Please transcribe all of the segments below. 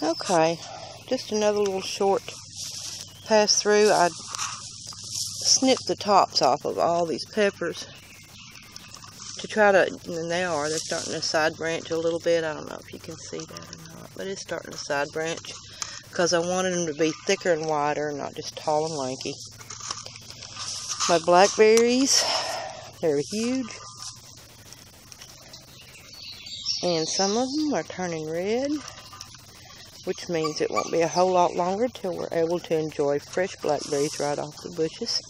Okay, just another little short pass through. I snipped the tops off of all these peppers to try to, and they're starting to side branch a little bit. I don't know if you can see that or not, but it's starting to side branch because I wanted them to be thicker and wider, not just tall and lanky. My blackberries, they're huge, and some of them are turning red, which means it won't be a whole lot longer till we're able to enjoy fresh blackberries right off the bushes.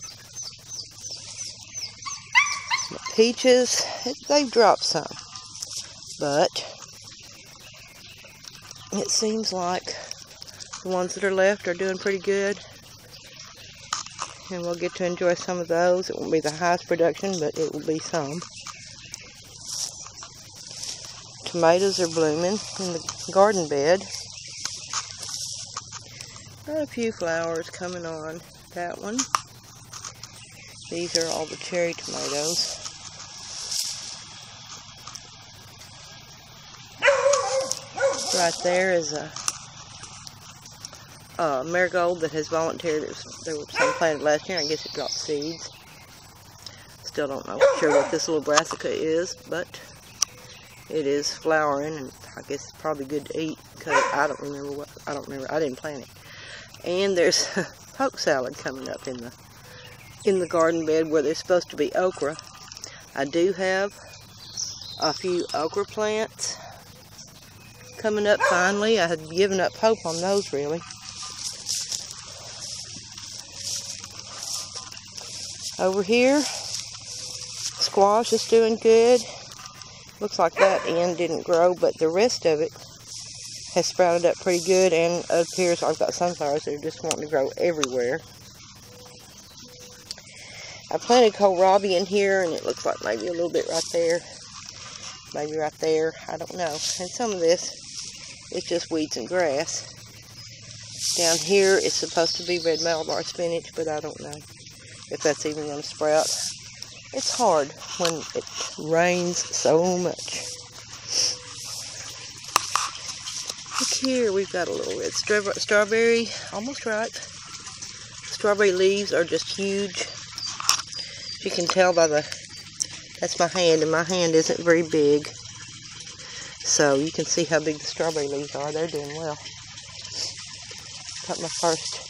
My peaches, they've dropped some, but it seems like the ones that are left are doing pretty good, and we'll get to enjoy some of those. It won't be the highest production, but it will be some. Tomatoes are blooming in the garden bed. Got a few flowers coming on that one. These are all the cherry tomatoes. Right there is a marigold that has volunteered. There was some planted last year. I guess it dropped seeds. Still don't know for sure what this little brassica is, but it is flowering, and I guess it's probably good to eat because I don't remember. I didn't plant it. And there's poke salad coming up in the garden bed where there's supposed to be okra. I do have a few okra plants coming up finally. I had given up hope on those really. Over here, squash is doing good. Looks like that end didn't grow, but the rest of it has sprouted up pretty good, and it appears I've got sunflowers that are just wanting to grow everywhere. I planted kohlrabi in here, and it looks like maybe a little bit right there. Maybe right there. I don't know. And some of this is just weeds and grass. Down here it's supposed to be red Malabar spinach, but I don't know if that's even going to sprout. It's hard when it rains so much. Look here, we've got a little red strawberry, almost ripe. Strawberry leaves are just huge. You can tell by that's my hand, and my hand isn't very big. So you can see how big the strawberry leaves are. They're doing well. Got my first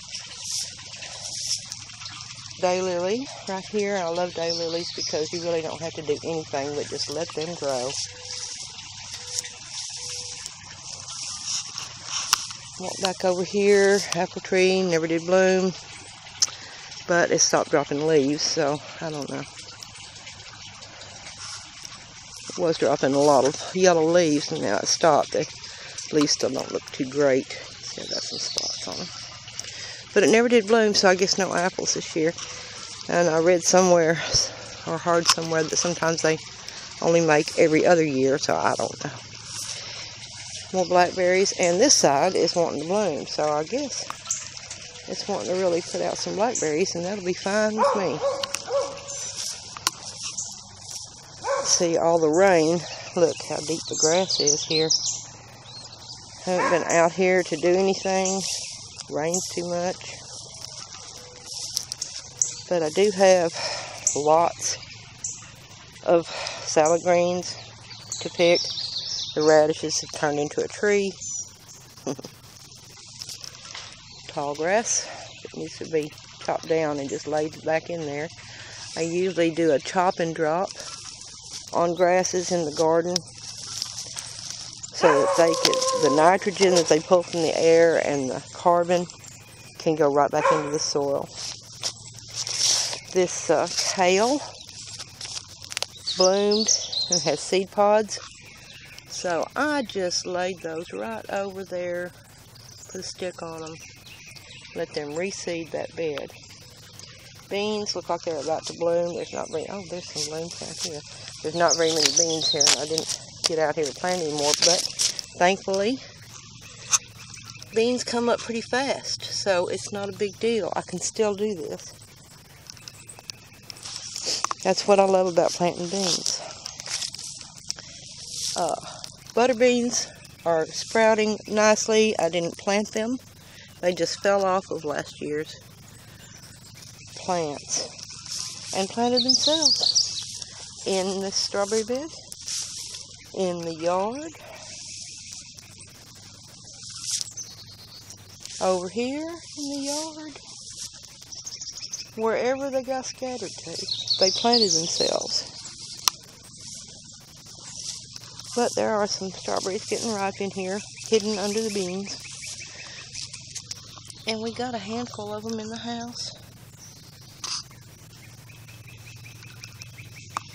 daylily right here. I love daylilies because you really don't have to do anything but just let them grow. Walk back over here, apple tree, never did bloom, but it stopped dropping leaves, so I don't know. It was dropping a lot of yellow leaves, and now it stopped. The leaves still don't look too great. See, I've got some spots on them. But it never did bloom, so I guess no apples this year. And I read somewhere, or heard somewhere, that sometimes they only make every other year, so I don't know. More blackberries, and this side is wanting to bloom, so I guess it's wanting to really put out some blackberries, and that'll be fine with me. See all the rain. Look how deep the grass is here. Haven't been out here to do anything. Rains too much. But I do have lots of salad greens to pick. The radishes have turned into a tree. Tall grass. It needs to be chopped down and just laid back in there. I usually do a chop and drop on grasses in the garden so that the nitrogen that they pull from the air and the carbon can go right back into the soil. This kale bloomed and has seed pods. So I just laid those right over there, put a stick on them, let them reseed that bed. Beans look like they're about to bloom. There's not very, oh, there's some blooms down here. There's not very many beans here, and I didn't get out here to plant anymore, but thankfully, beans come up pretty fast, so it's not a big deal. I can still do this. That's what I love about planting beans. Butter beans are sprouting nicely. I didn't plant them. They just fell off of last year's plants and planted themselves in the strawberry bed, in the yard, over here in the yard, wherever they got scattered to, they planted themselves. But there are some strawberries getting ripe in here, hidden under the beans. And we got a handful of them in the house.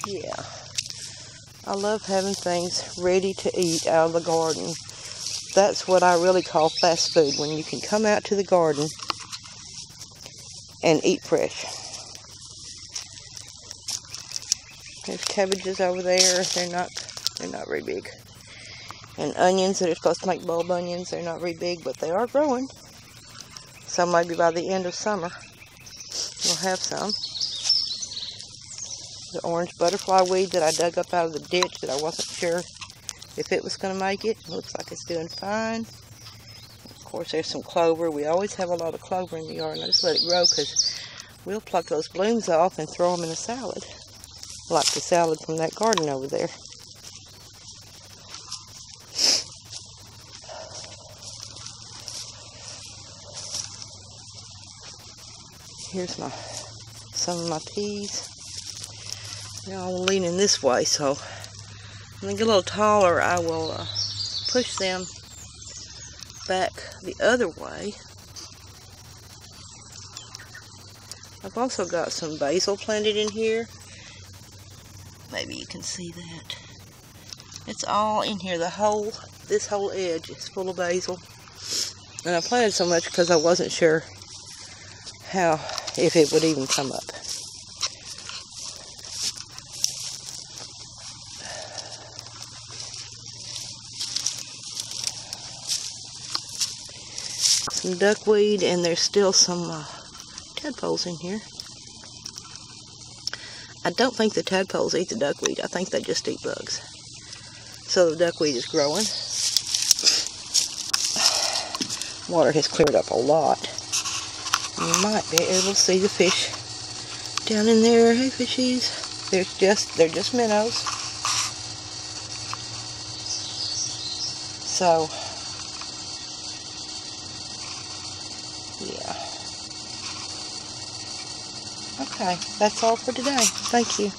Yeah. I love having things ready to eat out of the garden. That's what I really call fast food, when you can come out to the garden and eat fresh. There's cabbages over there. They're not very big. And onions that are supposed to make bulb onions, they're not very big, but they are growing. So maybe by the end of summer, we'll have some. The orange butterfly weed that I dug up out of the ditch that I wasn't sure if it was going to make it. Looks like it's doing fine. Of course, there's some clover. We always have a lot of clover in the yard, and I just let it grow because we'll pluck those blooms off and throw them in a salad. Like the salad from that garden over there. Here's some of my peas. They're all leaning this way, so when they get a little taller, I will push them back the other way. I've also got some basil planted in here. Maybe you can see that. It's all in here. This whole edge is full of basil. And I planted so much because I wasn't sure if it would even come up. Some duckweed, and there's still some tadpoles in here. I don't think the tadpoles eat the duckweed. I think they just eat bugs. So the duckweed is growing. Water has cleared up a lot. You might be able to see the fish down in there. Hey, fishies. They're just minnows. So, yeah. Okay, that's all for today. Thank you.